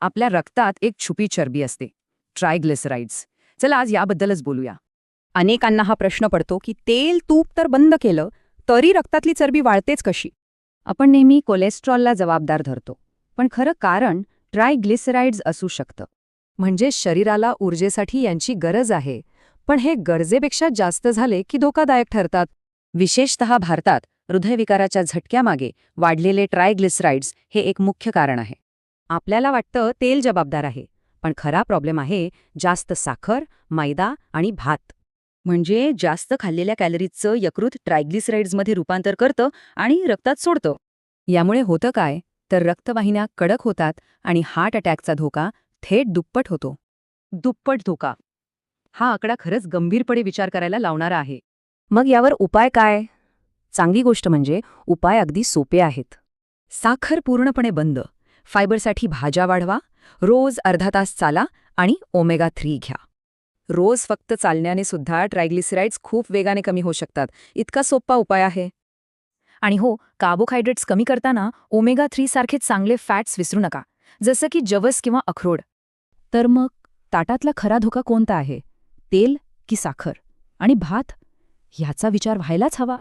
आपल्या रक्तात एक छुपी चरबी असते, ट्रायग्लिसराइड्स. चला आज याबद्दलच बोलूया. अनेकांना हा प्रश्न पडतो की तेल तूप तर बंद केलं तरी रक्तातली चरबी वाढतेच कशी. आपण नेहमी कोलेस्ट्रॉलला जबाबदार धरतो, पण खरं कारण ट्रायग्लिसराइड्स असू शकतं. म्हणजे शरीराला ऊर्जेसाठी यांची गरज आहे, पण हे गरजेपेक्षा जास्त झाले की धोकादायक ठरतात. विशेषतः भारतात हृदयविकाराच्या झटक्यामागे वाढलेले ट्रायग्लिसराइड्स हे एक मुख्य कारण आहे. आपल्याला वाटतं तेल जबाबदार आहे, पण खरा प्रॉब्लेम आहे जास्त साखर, मैदा आणि भात. म्हणजे जास्त खाल्लेल्या कॅलरीजचं यकृत ट्रायग्लिसराइड्समध्ये रूपांतर करतं आणि रक्तात सोडतं. यामुळे होतं काय, तर रक्तवाहिन्या कडक होतात आणि हार्ट अटॅकचा धोका थेट दुप्पट होतो. दुप्पट धोका. हा आकडा खरंच गंभीरपणे विचार करायला लावणारा आहे. मग यावर उपाय काय? चांगली गोष्ट म्हणजे उपाय अगदी सोपे आहेत. साखर पूर्णपणे बंद, फायबरसाठी भाज्या वाढवा, रोज अर्धा तास चाला आणि ओमेगा 3 घ्या. रोज फक्त चालण्याने सुद्धा ट्रायग्लिसराइड्स खूप वेगाने कमी होऊ शकतात. इतका सोपा उपाय आहे. आणि हो, कार्बोहायड्रेट्स कमी करताना ओमेगा 3 सारखे चांगले फॅट्स विसरू नका, जसं की जवस किंवा अक्रोड. तर मग ताटातला खरा धोका कोणता आहे? तेल की साखर? आणि भात? ह्याचा विचार व्हायलाच हवा.